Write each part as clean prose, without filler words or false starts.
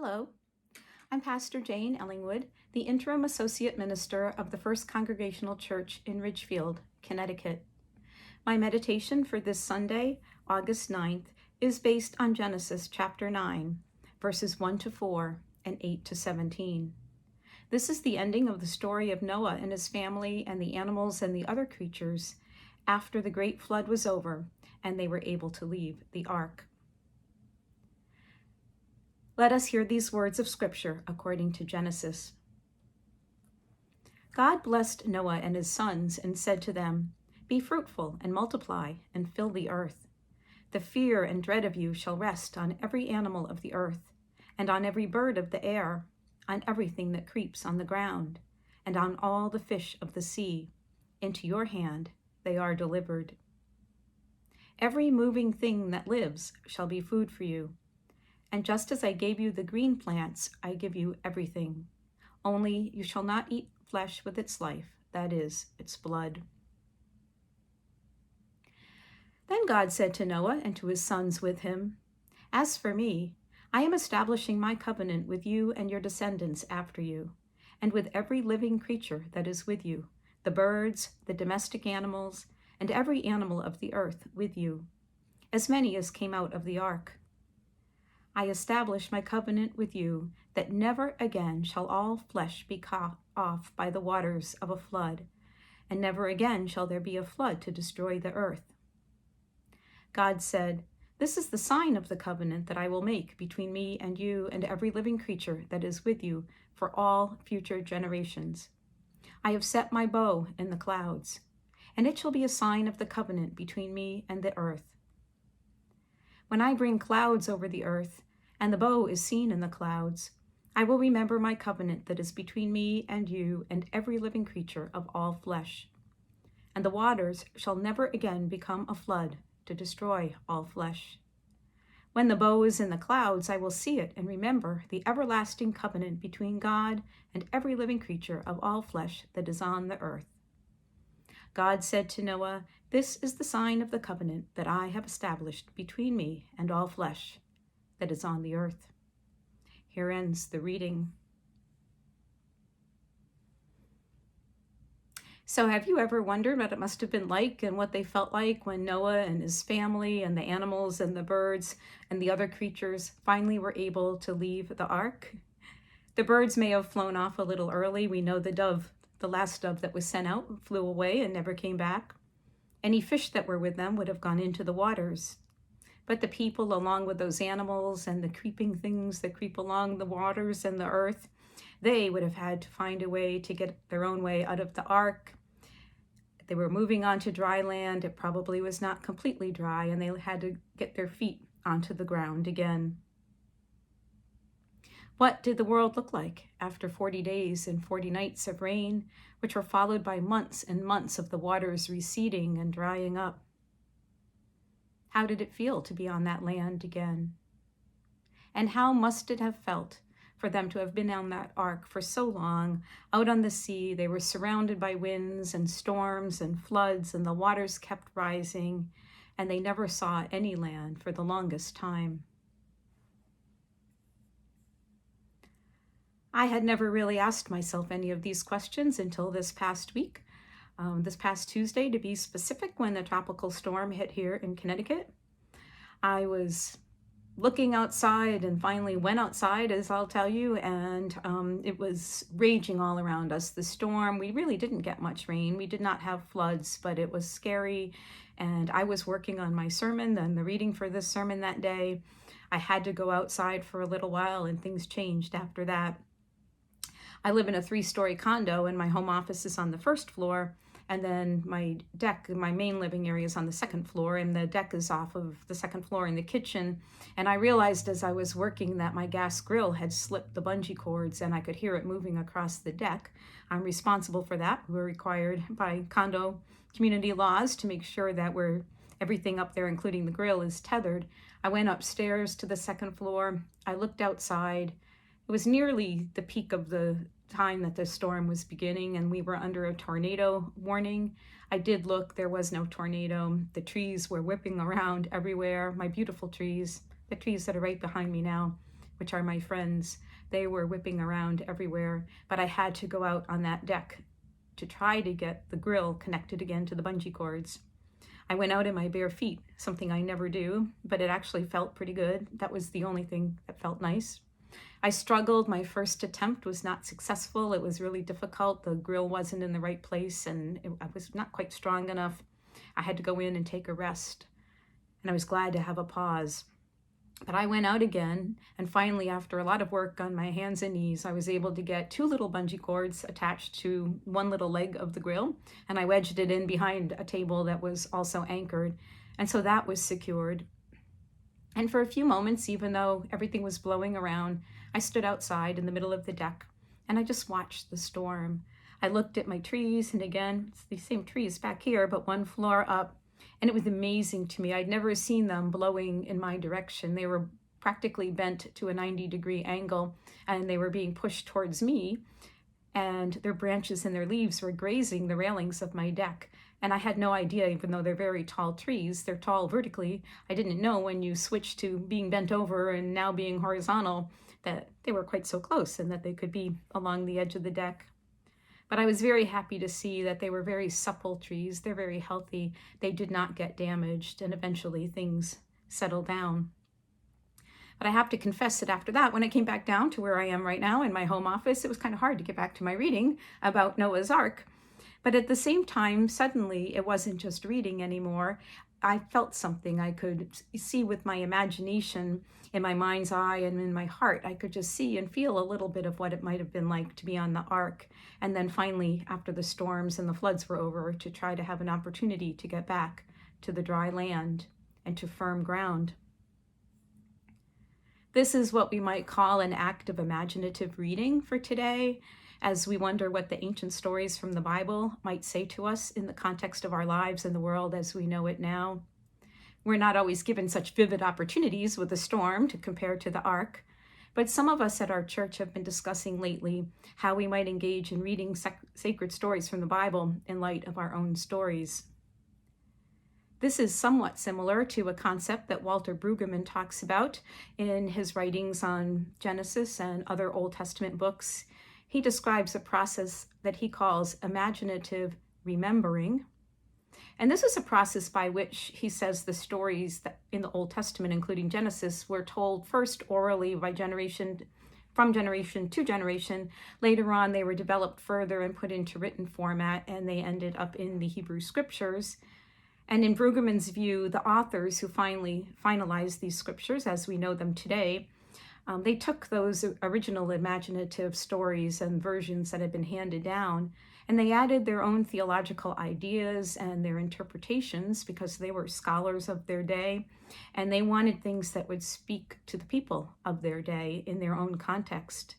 Hello, I'm Pastor Jane Ellingwood, the Interim Associate Minister of the First Congregational Church in Ridgefield, Connecticut. My meditation for this Sunday, August 9th, is based on Genesis chapter 9, verses 1 to 4 and 8 to 17. This is the ending of the story of Noah and his family and the animals and the other creatures after the great flood was over and they were able to leave the ark. Let us hear these words of Scripture according to Genesis. God blessed Noah and his sons and said to them, "Be fruitful and multiply and fill the earth. The fear and dread of you shall rest on every animal of the earth, and on every bird of the air, on everything that creeps on the ground, and on all the fish of the sea. Into your hand they are delivered. Every moving thing that lives shall be food for you. And just as I gave you the green plants, I give you everything. Only you shall not eat flesh with its life, that is, its blood." Then God said to Noah and to his sons with him, "As for me, I am establishing my covenant with you and your descendants after you, and with every living creature that is with you, the birds, the domestic animals, and every animal of the earth with you, as many as came out of the ark. I establish my covenant with you that never again shall all flesh be cut off by the waters of a flood, and never again shall there be a flood to destroy the earth." God said, "This is the sign of the covenant that I will make between me and you and every living creature that is with you for all future generations. I have set my bow in the clouds, and it shall be a sign of the covenant between me and the earth. When I bring clouds over the earth, and the bow is seen in the clouds, I will remember my covenant that is between me and you and every living creature of all flesh. And the waters shall never again become a flood to destroy all flesh. When the bow is in the clouds, I will see it and remember the everlasting covenant between God and every living creature of all flesh that is on the earth." God said to Noah, "This is the sign of the covenant that I have established between me and all flesh that is on the earth." Here ends the reading. So have you ever wondered what it must have been like and what they felt like when Noah and his family and the animals and the birds and the other creatures finally were able to leave the ark? The birds may have flown off a little early. We know the last dove that was sent out, flew away and never came back. Any fish that were with them would have gone into the waters. But the people, along with those animals and the creeping things that creep along the waters and the earth, they would have had to find a way to get their own way out of the ark. They were moving onto dry land. It probably was not completely dry, and they had to get their feet onto the ground again. What did the world look like after 40 days and 40 nights of rain, which were followed by months and months of the waters receding and drying up? How did it feel to be on that land again? And how must it have felt for them to have been on that ark for so long, out on the sea? They were surrounded by winds and storms and floods, and the waters kept rising, and they never saw any land for the longest time. I had never really asked myself any of these questions until this past week. This past Tuesday, to be specific, when the tropical storm hit here in Connecticut. I was looking outside and finally went outside, as I'll tell you, and it was raging all around us. The storm, we really didn't get much rain. We did not have floods, but it was scary. And I was working on my sermon and the reading for this sermon that day. I had to go outside for a little while, and things changed after that. I live in a 3-story condo, and my home office is on the first floor. And then my deck, my main living area, is on the second floor, and the deck is off of the second floor in the kitchen. And I realized as I was working that my gas grill had slipped the bungee cords, and I could hear it moving across the deck. I'm responsible for that. We're required by condo community laws to make sure that everything up there, including the grill, is tethered. I went upstairs to the second floor. I looked outside. It was nearly the peak of the time that the storm was beginning, and we were under a tornado warning. I did look, there was no tornado. The trees were whipping around everywhere, my beautiful trees, the trees that are right behind me now, which are my friends. They were whipping around everywhere, but I had to go out on that deck to try to get the grill connected again to the bungee cords. I went out in my bare feet, something I never do, but it actually felt pretty good. That was the only thing that felt nice. I struggled. My first attempt was not successful. It was really difficult. The grill wasn't in the right place, and I was not quite strong enough. I had to go in and take a rest, and I was glad to have a pause. But I went out again, and finally, after a lot of work on my hands and knees, I was able to get 2 little bungee cords attached to one little leg of the grill, and I wedged it in behind a table that was also anchored, and so that was secured. And for a few moments, even though everything was blowing around, I stood outside in the middle of the deck, and I just watched the storm. I looked at my trees, and again, it's the same trees back here, but one floor up, and it was amazing to me. I'd never seen them blowing in my direction. They were practically bent to a 90-degree angle, and they were being pushed towards me, and their branches and their leaves were grazing the railings of my deck. And I had no idea, even though they're very tall trees, they're tall vertically, I didn't know when you switch to being bent over and now being horizontal that they were quite so close and that they could be along the edge of the deck. But I was very happy to see that they were very supple trees. They're very healthy. They did not get damaged, and eventually things settled down. But I have to confess that after that, when I came back down to where I am right now in my home office, it was kind of hard to get back to my reading about Noah's Ark. But at the same time, suddenly it wasn't just reading anymore. I felt something. I could see with my imagination, in my mind's eye and in my heart. I could just see and feel a little bit of what it might have been like to be on the ark. And then finally, after the storms and the floods were over, to try to have an opportunity to get back to the dry land and to firm ground. This is what we might call an act of imaginative reading for today, as we wonder what the ancient stories from the Bible might say to us in the context of our lives and the world as we know it now. We're not always given such vivid opportunities with the storm to compare to the ark, but some of us at our church have been discussing lately how we might engage in reading sacred stories from the Bible in light of our own stories. This is somewhat similar to a concept that Walter Brueggemann talks about in his writings on Genesis and other Old Testament books. He describes a process that he calls imaginative remembering. And this is a process by which he says the stories that in the Old Testament, including Genesis, were told first orally by from generation to generation. Later on, they were developed further and put into written format, and they ended up in the Hebrew scriptures. And in Brueggemann's view, the authors who finally finalized these scriptures as we know them today, they took those original imaginative stories and versions that had been handed down, and they added their own theological ideas and their interpretations because they were scholars of their day, and they wanted things that would speak to the people of their day in their own context.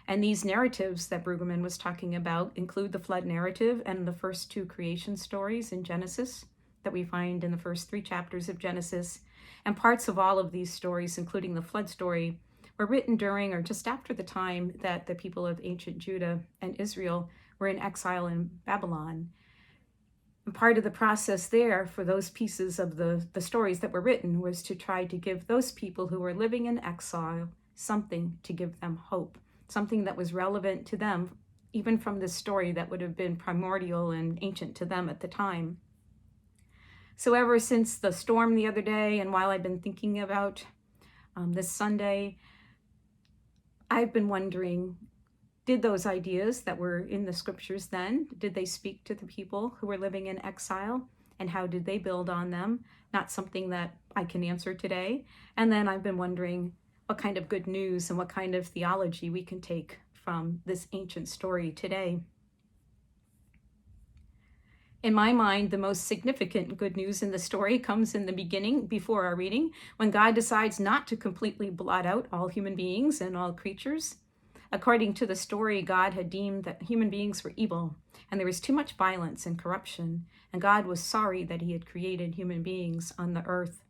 And these narratives that Brueggemann was talking about include the flood narrative and the first 2 creation stories in Genesis that we find in the first 3 chapters of Genesis. And parts of all of these stories, including the flood story, were written during or just after the time that the people of ancient Judah and Israel were in exile in Babylon. And part of the process there for those pieces of the stories that were written was to try to give those people who were living in exile something to give them hope, something that was relevant to them, even from this story that would have been primordial and ancient to them at the time. So ever since the storm the other day, and while I've been thinking about this Sunday, I've been wondering, did those ideas that were in the scriptures then, did they speak to the people who were living in exile? And how did they build on them? Not something that I can answer today. And then I've been wondering what kind of good news and what kind of theology we can take from this ancient story today. In my mind, the most significant good news in the story comes in the beginning, before our reading, when God decides not to completely blot out all human beings and all creatures. According to the story, God had deemed that human beings were evil, and there was too much violence and corruption, and God was sorry that he had created human beings on the earth.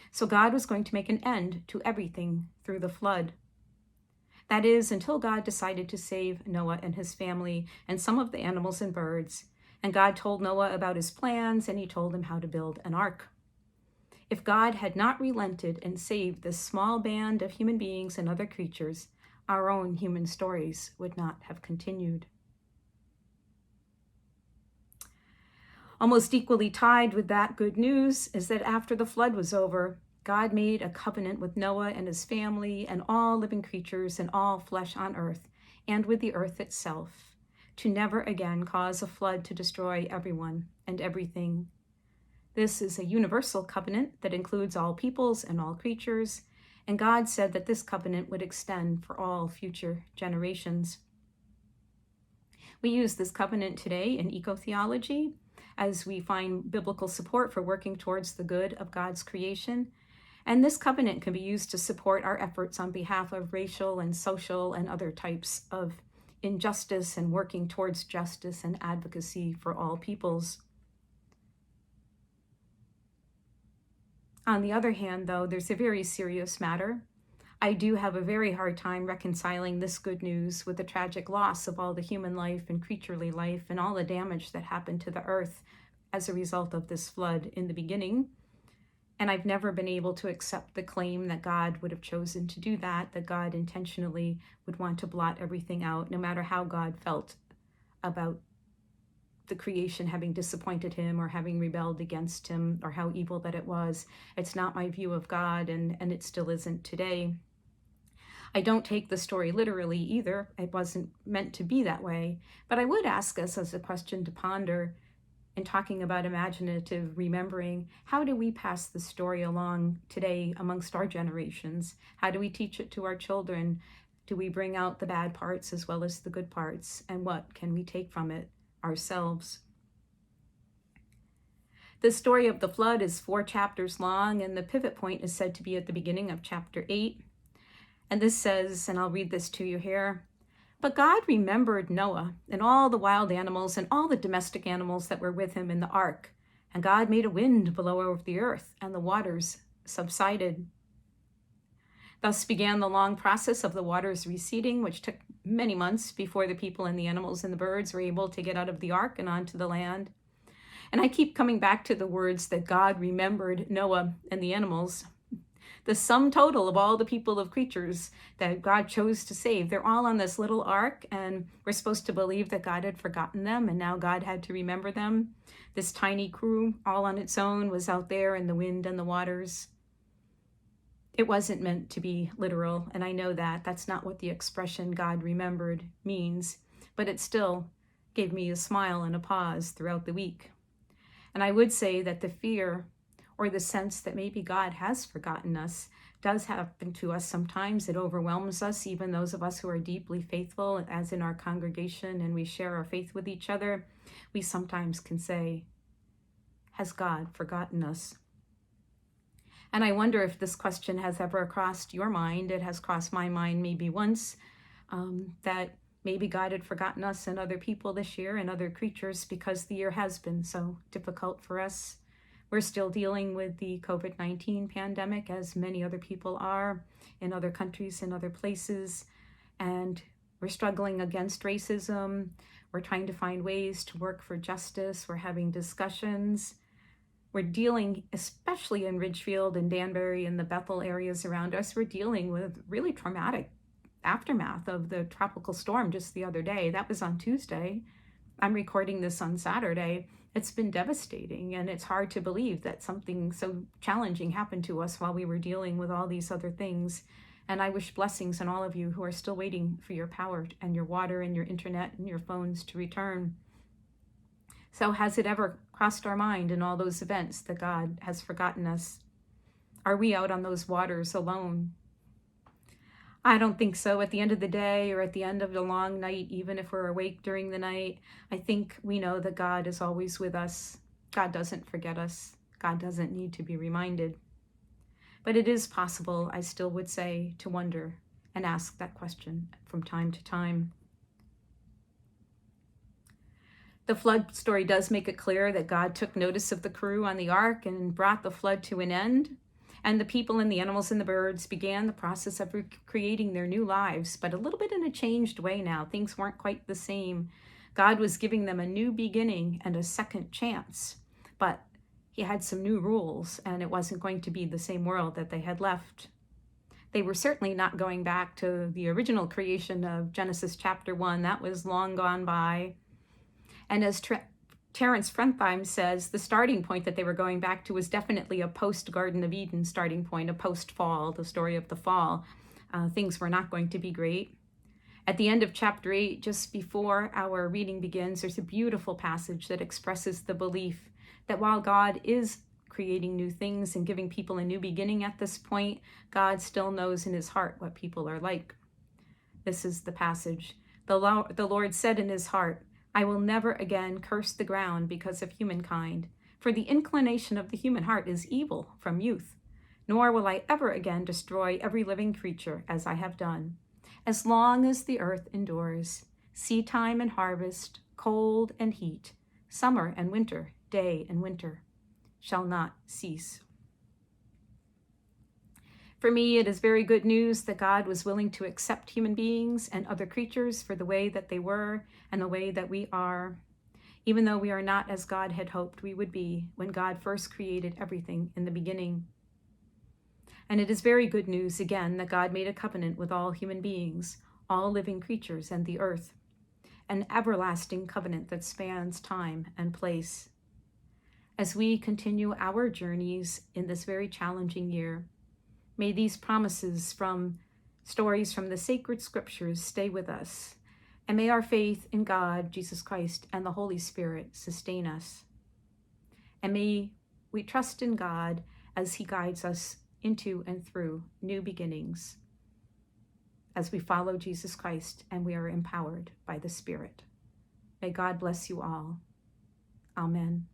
So God was going to make an end to everything through the flood. That is, until God decided to save Noah and his family and some of the animals and birds. And God told Noah about his plans, and he told him how to build an ark. If God had not relented and saved this small band of human beings and other creatures, our own human stories would not have continued. Almost equally tied with that good news is that after the flood was over, God made a covenant with Noah and his family and all living creatures and all flesh on earth, and with the earth itself, to never again cause a flood to destroy everyone and everything. This is a universal covenant that includes all peoples and all creatures, and God said that this covenant would extend for all future generations. We use this covenant today in eco-theology as we find biblical support for working towards the good of God's creation. And this covenant can be used to support our efforts on behalf of racial and social and other types of injustice and working towards justice and advocacy for all peoples. On the other hand, though, there's a very serious matter. I do have a very hard time reconciling this good news with the tragic loss of all the human life and creaturely life and all the damage that happened to the earth as a result of this flood in the beginning. And I've never been able to accept the claim that God would have chosen to do that God intentionally would want to blot everything out, no matter how God felt about the creation having disappointed him or having rebelled against him or how evil that it was. It's not my view of God, and it still isn't today. I don't take the story literally either. It wasn't meant to be that way. But I would ask us as a question to ponder in talking about imaginative remembering. How do we pass the story along today amongst our generations? How do we teach it to our children? Do we bring out the bad parts as well as the good parts? And what can we take from it ourselves? The story of the flood is 4 chapters long, and the pivot point is said to be at the beginning of chapter 8. And this says, and I'll read this to you here, "But God remembered Noah and all the wild animals and all the domestic animals that were with him in the ark. And God made a wind blow over the earth, and the waters subsided. Thus began the long process of the waters receding, which took many months before the people and the animals and the birds were able to get out of the ark and onto the land." And I keep coming back to the words that God remembered Noah and the animals. The sum total of all the people of creatures that God chose to save, they're all on this little ark, and we're supposed to believe that God had forgotten them, and now God had to remember them. This tiny crew, all on its own, was out there in the wind and the waters. It wasn't meant to be literal, and I know that. That's not what the expression God remembered means, but it still gave me a smile and a pause throughout the week. And I would say that the fear or the sense that maybe God has forgotten us does happen to us sometimes. It overwhelms us, even those of us who are deeply faithful, as in our congregation, and we share our faith with each other. We sometimes can say, has God forgotten us? And I wonder if this question has ever crossed your mind. It has crossed my mind maybe once, that maybe God had forgotten us and other people this year and other creatures because the year has been so difficult for us. We're still dealing with the COVID-19 pandemic, as many other people are in other countries and other places. And we're struggling against racism. We're trying to find ways to work for justice. We're having discussions. We're dealing, especially in Ridgefield and Danbury and the Bethel areas around us, we're dealing with really traumatic aftermath of the tropical storm just the other day. That was on Tuesday. I'm recording this on Saturday. It's been devastating, and it's hard to believe that something so challenging happened to us while we were dealing with all these other things. And I wish blessings on all of you who are still waiting for your power and your water and your internet and your phones to return. So has it ever crossed our mind in all those events that God has forgotten us? Are we out on those waters alone? I don't think so. At the end of the day, or at the end of the long night, even if we're awake during the night, I think we know that God is always with us. God doesn't forget us. God doesn't need to be reminded. But it is possible, I still would say, to wonder and ask that question from time to time. The flood story does make it clear that God took notice of the crew on the ark and brought the flood to an end. And the people and the animals and the birds began the process of creating their new lives, but a little bit in a changed way now. Things weren't quite the same. God was giving them a new beginning and a second chance. But He had some new rules, and it wasn't going to be the same world that they had left. They were certainly not going back to the original creation of Genesis chapter 1. That was long gone by. And as Terence Frentheim says, the starting point that they were going back to was definitely a post-Garden of Eden starting point, a post-fall, the story of the fall. Things were not going to be great. At the end of chapter 8, just before our reading begins, there's a beautiful passage that expresses the belief that while God is creating new things and giving people a new beginning at this point, God still knows in his heart what people are like. This is the passage. The Lord said in his heart, I will never again curse the ground because of humankind, for the inclination of the human heart is evil from youth. Nor will I ever again destroy every living creature as I have done. As long as the earth endures, seedtime and harvest, cold and heat, summer and winter, day and winter, shall not cease. For me, it is very good news that God was willing to accept human beings and other creatures for the way that they were and the way that we are, even though we are not as God had hoped we would be when God first created everything in the beginning. And it is very good news, again, that God made a covenant with all human beings, all living creatures and the earth, an everlasting covenant that spans time and place. As we continue our journeys in this very challenging year, may these promises from stories from the sacred scriptures stay with us, and may our faith in God, Jesus Christ, and the Holy Spirit sustain us. And may we trust in God as he guides us into and through new beginnings, as we follow Jesus Christ and we are empowered by the Spirit. May God bless you all. Amen.